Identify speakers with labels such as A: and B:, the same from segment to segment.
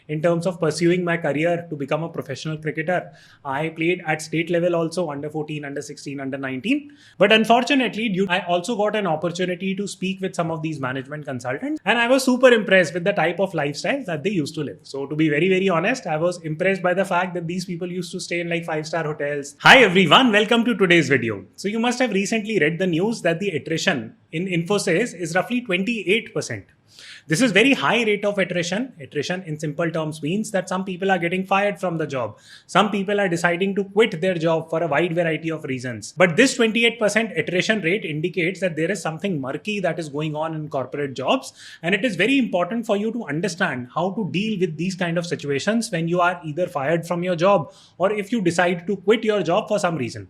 A: in terms of pursuing my career to become a professional cricketer. I played at state level also, under 14, under 16, under 19. But unfortunately, I also got an opportunity to speak with some of these management consultants, and I was super impressed with the type of lifestyle that they used to live. So to be very, very honest, I was impressed by the fact that these people used to stay in like 5-star hotels. Hi everyone, welcome to today's video. So you must have recently read the news that the attrition in Infosys is roughly 28%. This is very high rate of attrition. Attrition in simple terms means that some people are getting fired from the job. Some people are deciding to quit their job for a wide variety of reasons. But this 28% attrition rate indicates that there is something murky that is going on in corporate jobs. And it is very important for you to understand how to deal with these kind of situations when you are either fired from your job or if you decide to quit your job for some reason.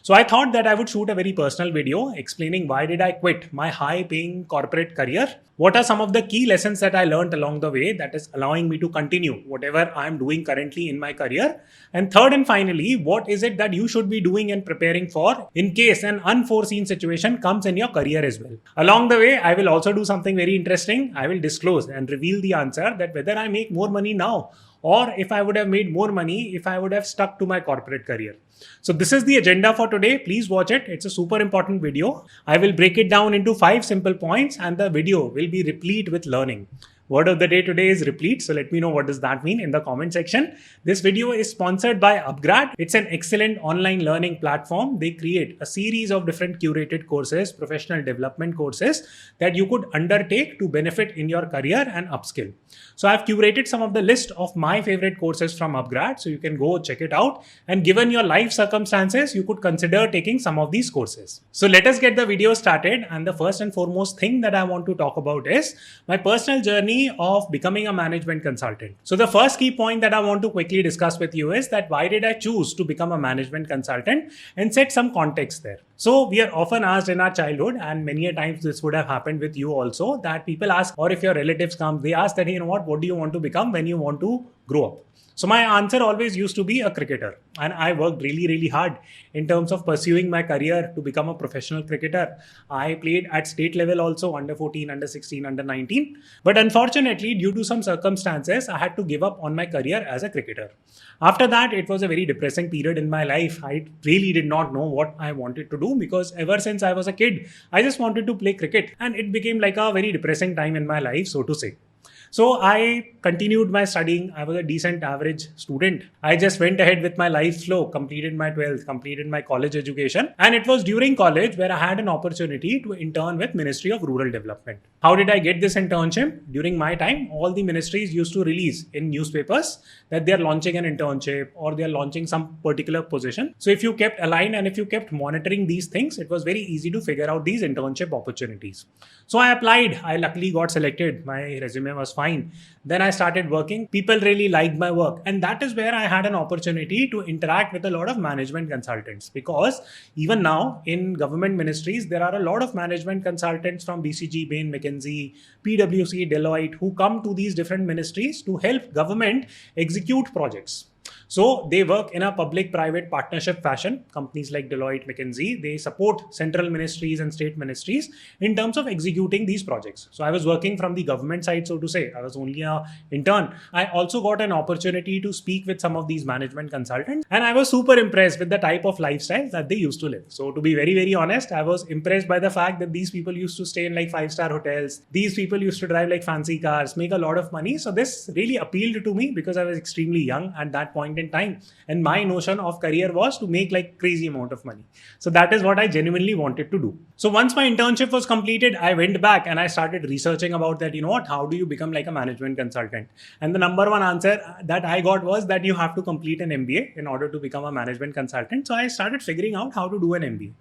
A: So I thought that I would shoot a very personal video explaining why did I quit my high paying corporate career? What are some of the key lessons that I learned along the way that is allowing me to continue whatever I'm doing currently in my career? And third and finally, what is it that you should be doing and preparing for in case an unforeseen situation comes in your career as well? Along the way, I will also do something very interesting. I will disclose and reveal the answer that whether I make more money now or if I would have made more money if I would have stuck to my corporate career. So this is the agenda for today. Please watch it. It's a super important video. I will break it down into 5 simple points and the video will be replete with learning. Word of the day today is replete. So let me know what does that mean in the comment section. This video is sponsored by Upgrad. It's an excellent online learning platform. They create a series of different curated courses, professional development courses that you could undertake to benefit in your career and upskill. So I've curated some of the list of my favorite courses from Upgrad. So you can go check it out. And given your life circumstances, you could consider taking some of these courses. So let us get the video started. And the first and foremost thing that I want to talk about is my personal journey of becoming a management consultant. So the first key point that I want to quickly discuss with you is that why did I choose to become a management consultant and set some context there. So we are often asked in our childhood, and many a times this would have happened with you also, that people ask, or if your relatives come, they ask that, what do you want to become when you want to grow up? So my answer always used to be a cricketer, and I worked really, really hard in terms of pursuing my career to become a professional cricketer. I played at state level also, under 14, under 16, under 19. But unfortunately, due to some circumstances, I had to give up on my career as a cricketer. After that, it was a very depressing period in my life. I really did not know what I wanted to do because ever since I was a kid, I just wanted to play cricket, and it became like a very depressing time in my life, so to say. So I continued my studying. I was a decent average student. I just went ahead with my life flow, completed my 12th, completed my college education. And it was during college where I had an opportunity to intern with Ministry of Rural Development. How did I get this internship? During my time, all the ministries used to release in newspapers that they are launching an internship or they are launching some particular position. So if you kept aligned and if you kept monitoring these things, it was very easy to figure out these internship opportunities. So I applied. I luckily got selected. My resume was fine. Then I started working. People really liked my work. And that is where I had an opportunity to interact with a lot of management consultants, because even now in government ministries, there are a lot of management consultants from BCG, Bain, McKinsey, PwC, Deloitte, who come to these different ministries to help government execute projects. So they work in a public-private partnership fashion. Companies like Deloitte, McKinsey, they support central ministries and state ministries in terms of executing these projects. So I was working from the government side, so to say. I was only an intern. I also got an opportunity to speak with some of these management consultants, and I was super impressed with the type of lifestyle that they used to live. So to be very, very honest, I was impressed by the fact that these people used to stay in like 5-star hotels. These people used to drive like fancy cars, make a lot of money. So this really appealed to me because I was extremely young at that point in time, and my notion of career was to make like crazy amount of money. So that is what I genuinely wanted to do. So once my internship was completed, I went back and I started researching about that, how do you become like a management consultant? And the number one answer that I got was that you have to complete an MBA in order to become a management consultant. So I started figuring out how to do an MBA.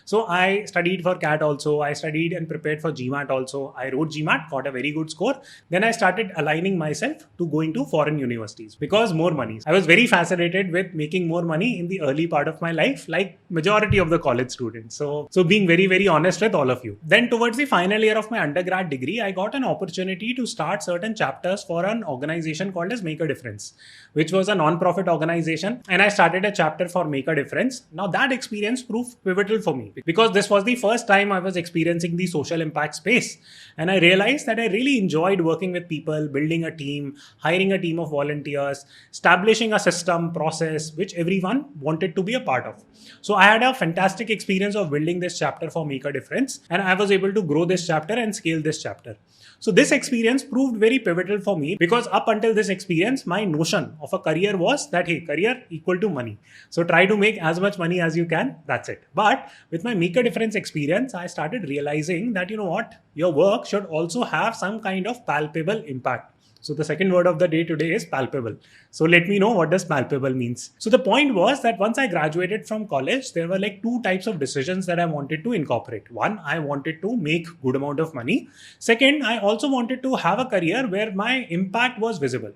A: So I studied for CAT also. I studied and prepared for GMAT also. I wrote GMAT, got a very good score. Then I started aligning myself to going to foreign universities because more money. I was very fascinated with making more money in the early part of my life, like majority of the college students. So being very, very honest with all of you. Then towards the final year of my undergrad degree, I got an opportunity to start certain chapters for an organization called as Make a Difference, which was a non-profit organization. And I started a chapter for Make a Difference. Now that experience proved pivotal for me because this was the first time I was experiencing the social impact space. And I realized that I really enjoyed working with people, building a team, hiring a team of volunteers, establishing a system, process, which everyone wanted to be a part of. So I had a fantastic experience of building this chapter for Make a Difference, and I was able to grow this chapter and scale this chapter. So this experience proved very pivotal for me because up until this experience, my notion of a career was that, hey, career equal to money. So try to make as much money as you can. That's it. But with my Make a Difference experience, I started realizing that, you know what, your work should also have some kind of palpable impact. So the second word of the day today is palpable. So let me know what does palpable means. So the point was that once I graduated from college, there were like two types of decisions that I wanted to incorporate. One, I wanted to make good amount of money. Second, I also wanted to have a career where my impact was visible.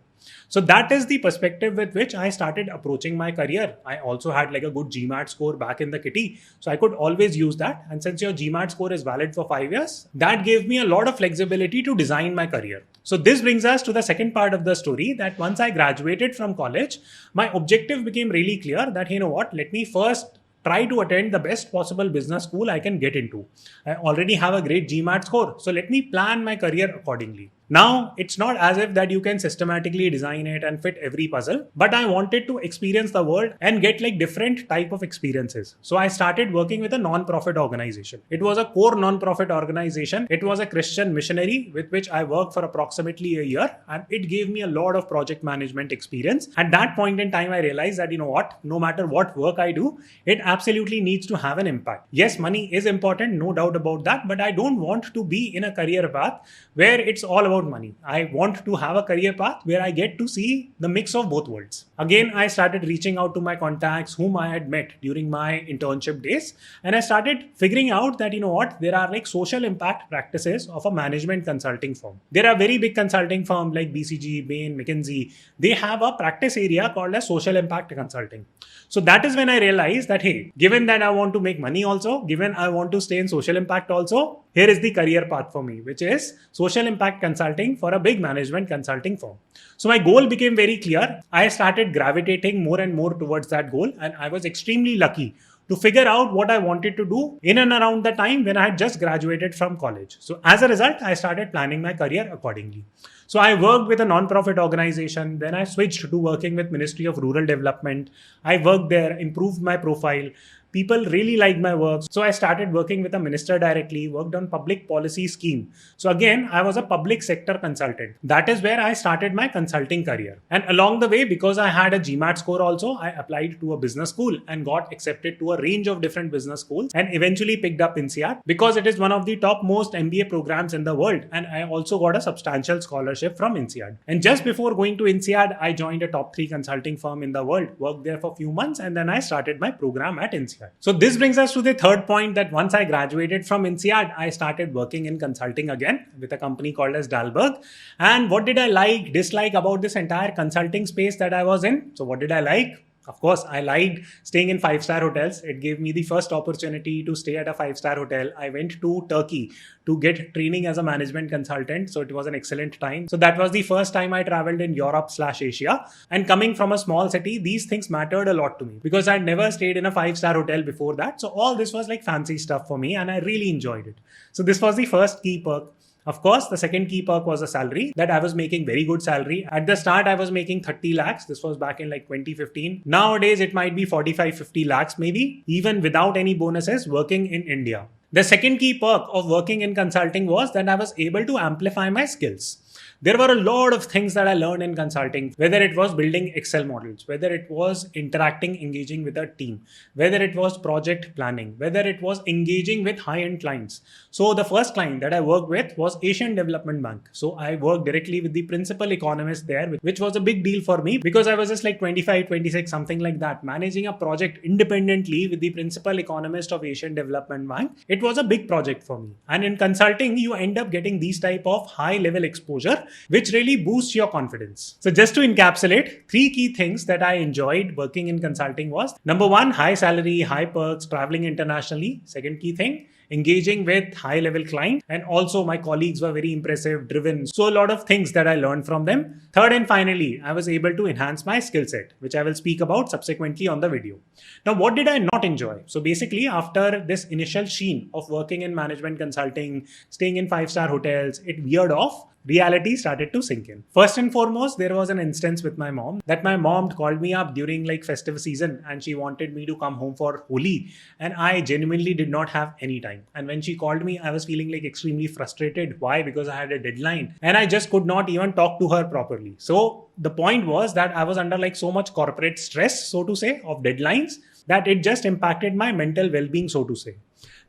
A: So that is the perspective with which I started approaching my career. I also had like a good GMAT score back in the kitty. So I could always use that. And since your GMAT score is valid for 5 years, that gave me a lot of flexibility to design my career. So this brings us to the second part of the story, that once I graduated from college, my objective became really clear that, you know what, let me first try to attend the best possible business school I can get into. I already have a great GMAT score. So let me plan my career accordingly. Now, it's not as if that you can systematically design it and fit every puzzle, but I wanted to experience the world and get like different type of experiences. So I started working with a non-profit organization. It was a core non-profit organization. It was a Christian missionary with which I worked for approximately a year, and it gave me a lot of project management experience. At that point in time, I realized that, you know what, no matter what work I do, it absolutely needs to have an impact. Yes, money is important, no doubt about that, but I don't want to be in a career path where it's all about money. I want to have a career path where I get to see the mix of both worlds. Again, I started reaching out to my contacts whom I had met during my internship days, and I started figuring out that, you know what, there are like social impact practices of a management consulting firm. There are very big consulting firms like BCG, Bain, McKinsey. They have a practice area called as social impact consulting. So that is when I realized that, hey, given that I want to make money also, given I want to stay in social impact also, here is the career path for me, which is social impact consulting for a big management consulting firm. So my goal became very clear. I started gravitating more and more towards that goal, and I was extremely lucky to figure out what I wanted to do in and around the time when I had just graduated from college. So as a result, I started planning my career accordingly. So I worked with a non-profit organization. Then I switched to working with Ministry of Rural Development. I worked there, improved my profile. People really liked my work. So I started working with a minister directly, worked on public policy scheme. So again, I was a public sector consultant. That is where I started my consulting career. And along the way, because I had a GMAT score also, I applied to a business school and got accepted to a range of different business schools and eventually picked up INSEAD because it is one of the top most MBA programs in the world. And I also got a substantial scholarship from INSEAD. And just before going to INSEAD, I joined a top 3 consulting firm in the world, worked there for a few months, and then I started my program at INSEAD. So this brings us to the third point, that once I graduated from INSEAD, I started working in consulting again with a company called as Dalberg. And what did I dislike about this entire consulting space that I was in? So what did I like? Of course, I liked staying in 5-star hotels. It gave me the first opportunity to stay at a 5-star hotel. I went to Turkey to get training as a management consultant. So it was an excellent time. So that was the first time I traveled in Europe/Asia. And coming from a small city, these things mattered a lot to me because I'd never stayed in a 5-star hotel before that. So all this was like fancy stuff for me and I really enjoyed it. So this was the first key perk. Of course, the second key perk was a salary, that I was making very good salary. At the start, I was making 30 lakhs. This was back in like 2015. Nowadays, it might be 45-50 lakhs maybe, even without any bonuses, working in India. The second key perk of working in consulting was that I was able to amplify my skills. There were a lot of things that I learned in consulting, whether it was building Excel models, whether it was interacting, engaging with a team, whether it was project planning, whether it was engaging with high-end clients. So the first client that I worked with was Asian Development Bank. So I worked directly with the principal economist there, which was a big deal for me because I was just like 25, 26, something like that, managing a project independently with the principal economist of Asian Development Bank. It was a big project for me. And in consulting, you end up getting these type of high-level exposure which really boosts your confidence. So just to encapsulate, 3 key things that I enjoyed working in consulting was, number 1, high salary, high perks, traveling internationally. Second key thing, engaging with high level clients, and also my colleagues were very impressive, driven. So a lot of things that I learned from them. Third and finally, I was able to enhance my skill set, which I will speak about subsequently on the video. Now, what did I not enjoy? So basically, after this initial sheen of working in management consulting, staying in 5-star hotels, it veered off. Reality started to sink in. First and foremost, there was an instance with my mom that my mom called me up during like festive season and she wanted me to come home for Holi, and I genuinely did not have any time. And when she called me, I was feeling like extremely frustrated. Why? Because I had a deadline and I just could not even talk to her properly. So the point was that I was under like so much corporate stress, so to say, of deadlines, that it just impacted my mental well-being, so to say.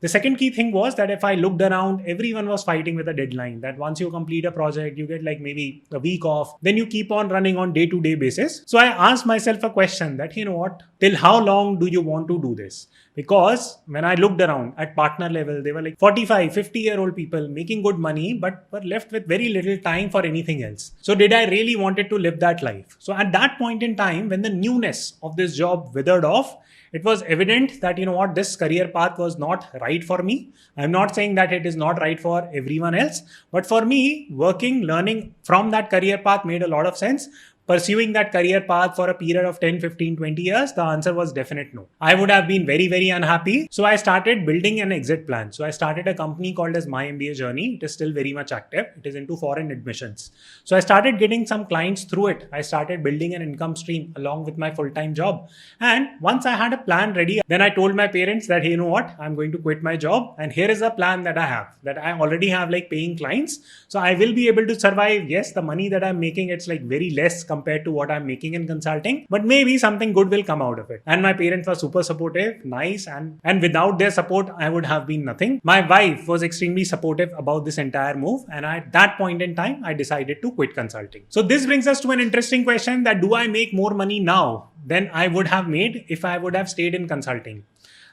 A: The second key thing was that if I looked around, everyone was fighting with a deadline that once you complete a project, you get like maybe a week off, then you keep on running on day-to-day basis. So I asked myself a question that, you know what, till how long do you want to do this? Because when I looked around at partner level, they were like 45, 50-year-old people making good money, but were left with very little time for anything else. So did I really wanted to live that life? So at that point in time, when the newness of this job withered off, it was evident that, you know what, this career path was not right for me. I'm not saying that it is not right for everyone else, but for me, working, learning from that career path made a lot of sense. Pursuing that career path for a period of 10, 15, 20 years, the answer was definite no. I would have been very, very unhappy. So I started building an exit plan. So I started a company called as My MBA Journey. It is still very much active. It is into foreign admissions. So I started getting some clients through it. I started building an income stream along with my full-time job. And once I had a plan ready, then I told my parents that, hey, you know what, I'm going to quit my job. And here is a plan that I have, that I already have like paying clients. So I will be able to survive. Yes, the money that I'm making, it's like very less compared to what I'm making in consulting, but maybe something good will come out of it. And my parents were super supportive, nice, and without their support, I would have been nothing. My wife was extremely supportive about this entire move, and at that point in time, I decided to quit consulting. So this brings us to an interesting question that do I make more money now than I would have made if I would have stayed in consulting?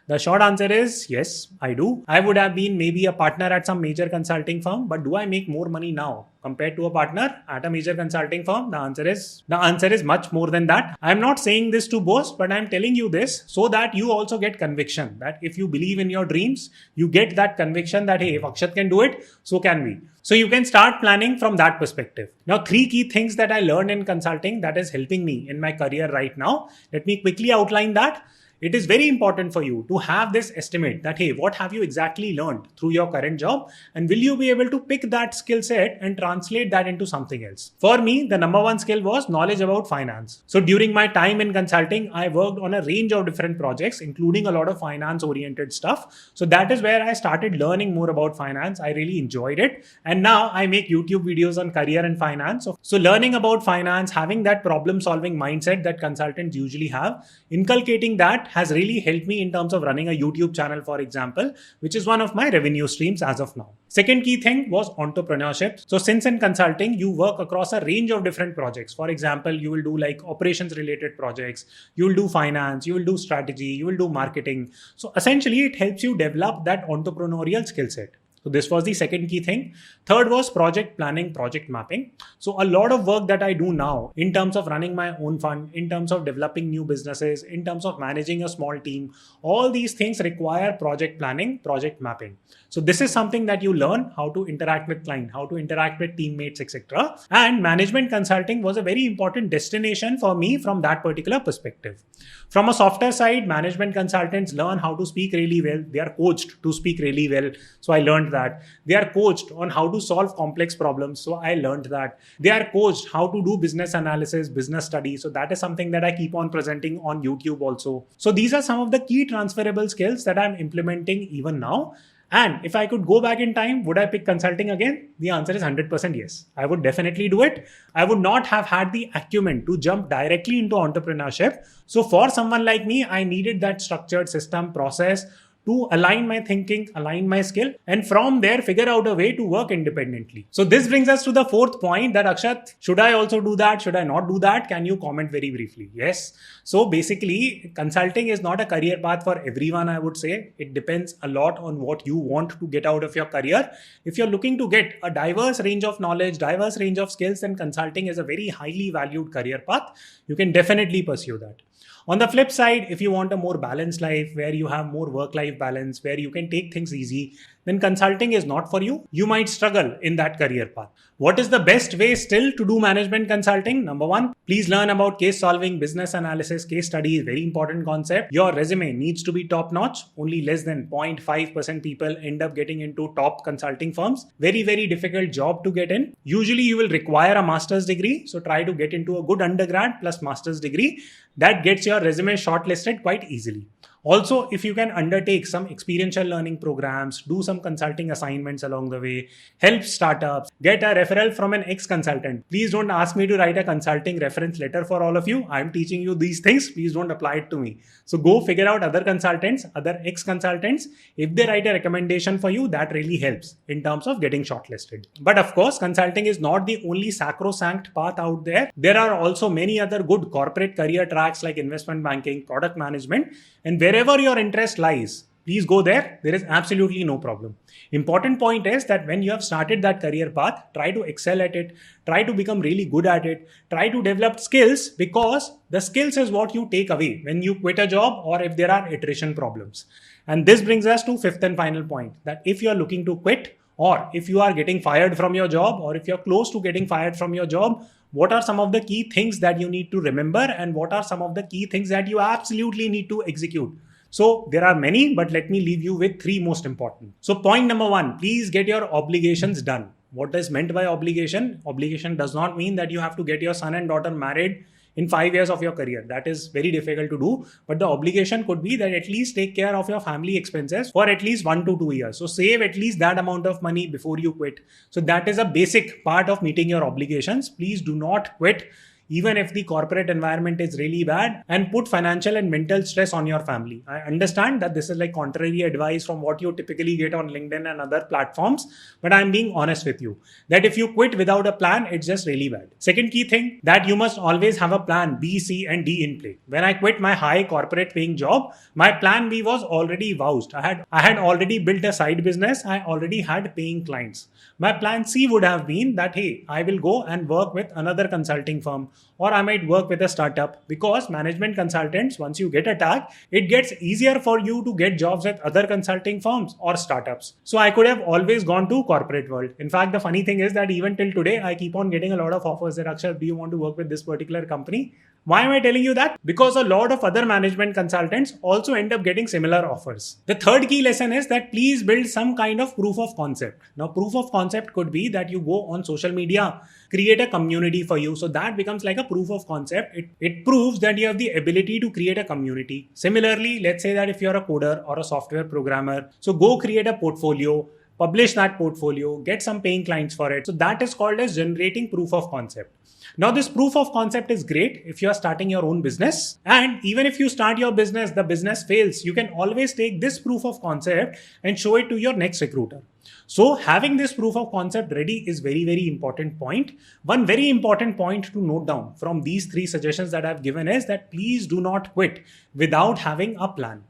A: The short answer is yes, I do. I would have been maybe a partner at some major consulting firm, but do I make more money now compared to a partner at a major consulting firm? The answer is much more than that. I'm not saying this to boast, but I'm telling you this so that you also get conviction that if you believe in your dreams, you get that conviction that, hey, if Akshat can do it, so can we. So you can start planning from that perspective. Now, 3 key things that I learned in consulting that is helping me in my career right now. Let me quickly outline that. It is very important for you to have this estimate that, hey, what have you exactly learned through your current job? And will you be able to pick that skill set and translate that into something else? For me, the number 1 skill was knowledge about finance. So during my time in consulting, I worked on a range of different projects, including a lot of finance oriented stuff. So that is where I started learning more about finance. I really enjoyed it. And now I make YouTube videos on career and finance. So learning about finance, having that problem solving mindset that consultants usually have, inculcating that has really helped me in terms of running a YouTube channel, for example, which is one of my revenue streams as of now. Second key thing was entrepreneurship. So since in consulting, you work across a range of different projects. For example, you will do like operations related projects, you will do finance, you will do strategy, you will do marketing. So essentially it helps you develop that entrepreneurial skill set. So this was the second key thing. Third was project planning, project mapping. So a lot of work that I do now in terms of running my own fund, in terms of developing new businesses, in terms of managing a small team, all these things require project planning, project mapping. So this is something that you learn how to interact with client, how to interact with teammates, etc. And management consulting was a very important destination for me from that particular perspective. From a softer side, management consultants learn how to speak really well. They are coached to speak really well. So I learned that. They are coached on how to solve complex problems. So I learned that. They are coached how to do business analysis, business study. So that is something that I keep on presenting on YouTube also. So these are some of the key transferable skills that I'm implementing even now. And if I could go back in time, would I pick consulting again? The answer is 100% yes. I would definitely do it. I would not have had the acumen to jump directly into entrepreneurship. So for someone like me, I needed that structured system process to align my thinking, align my skill, and from there figure out a way to work independently. So this brings us to the fourth point, that Akshat, should I also do that? Should I not do that? Can you comment very briefly? Yes. So basically, consulting is not a career path for everyone, I would say. It depends a lot on what you want to get out of your career. If you're looking to get a diverse range of knowledge, diverse range of skills, then consulting is a very highly valued career path. You can definitely pursue that. On the flip side, if you want a more balanced life where you have more work-life balance, where you can take things easy, then consulting is not for you. You might struggle in that career path. What is the best way still to do management consulting? Number one, please learn about case solving, business analysis, case studies, very important concept. Your resume needs to be top notch. Only less than 0.5% people end up getting into top consulting firms. Very, very difficult job to get in. Usually you will require a master's degree. So try to get into a good undergrad plus master's degree. That gets your resume shortlisted quite easily. Also, if you can undertake some experiential learning programs, do some consulting assignments along the way, help startups, get a referral from an ex-consultant. Please don't ask me to write a consulting reference letter for all of you. I'm teaching you these things. Please don't apply it to me. So go figure out other consultants, other ex-consultants. If they write a recommendation for you, that really helps in terms of getting shortlisted. But of course, consulting is not the only sacrosanct path out there. There are also many other good corporate career tracks like investment banking, product management, and wherever your interest lies, please go there. There is absolutely no problem. Important point is that when you have started that career path, try to excel at it, try to become really good at it, try to develop skills, because the skills is what you take away when you quit a job or if there are attrition problems. And this brings us to fifth and final point, that if you are looking to quit, or if you are getting fired from your job, or if you're close to getting fired from your job, what are some of the key things that you need to remember, and what are some of the key things that you absolutely need to execute? So there are many, but let me leave you with three most important. So point number one, please get your obligations done. What is meant by obligation? Obligation does not mean that you have to get your son and daughter married in 5 years of your career. That is very difficult to do. But the obligation could be that at least take care of your family expenses for at least 1 to 2 years. So save at least that amount of money before you quit. So that is a basic part of meeting your obligations. Please do not quit even if the corporate environment is really bad, and put financial and mental stress on your family. I understand that this is like contrary advice from what you typically get on LinkedIn and other platforms, but I'm being honest with you that if you quit without a plan, it's just really bad. Second key thing, that you must always have a plan B, C, and D in play. When I quit my high corporate paying job, my plan B was already vouched. I had already built a side business. I already had paying clients. My plan C would have been that, hey, I will go and work with another consulting firm, or I might work with a startup, because management consultants, once you get a tag, it gets easier for you to get jobs at other consulting firms or startups. So I could have always gone to corporate world. In fact, the funny thing is that even till today, I keep on getting a lot of offers that, Akshat, do you want to work with this particular company? Why am I telling you that? Because a lot of other management consultants also end up getting similar offers. The third key lesson is that please build some kind of proof of concept. Now, proof of concept could be that you go on social media, create a community for you. So that becomes like a proof of concept. It proves that you have the ability to create a community. Similarly, let's say that if you're a coder or a software programmer, so go create a portfolio, publish that portfolio, get some paying clients for it. So that is called as generating proof of concept. Now, this proof of concept is great if you are starting your own business. And even if you start your business, the business fails, you can always take this proof of concept and show it to your next recruiter. So having this proof of concept ready is very, very important point. One very important point to note down from these three suggestions that I've given is that please do not quit without having a plan.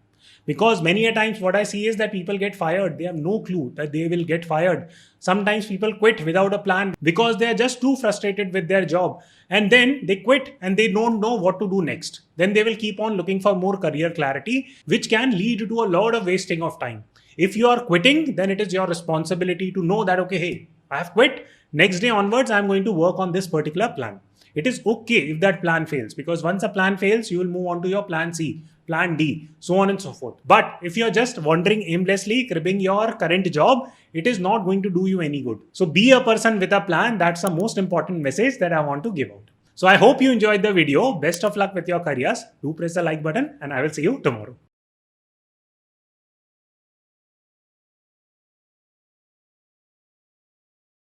A: Because many a times what I see is that people get fired. They have no clue that they will get fired. Sometimes people quit without a plan because they are just too frustrated with their job. And then they quit and they don't know what to do next. Then they will keep on looking for more career clarity, which can lead to a lot of wasting of time. If you are quitting, then it is your responsibility to know that, okay, hey, I have quit. Next day onwards, I'm going to work on this particular plan. It is okay if that plan fails, because once a plan fails, you will move on to your plan C, plan D, so on and so forth. But if you're just wandering aimlessly, cribbing your current job, it is not going to do you any good. So be a person with a plan. That's the most important message that I want to give out. So I hope you enjoyed the video. Best of luck with your careers. Do press the like button and I will see you tomorrow.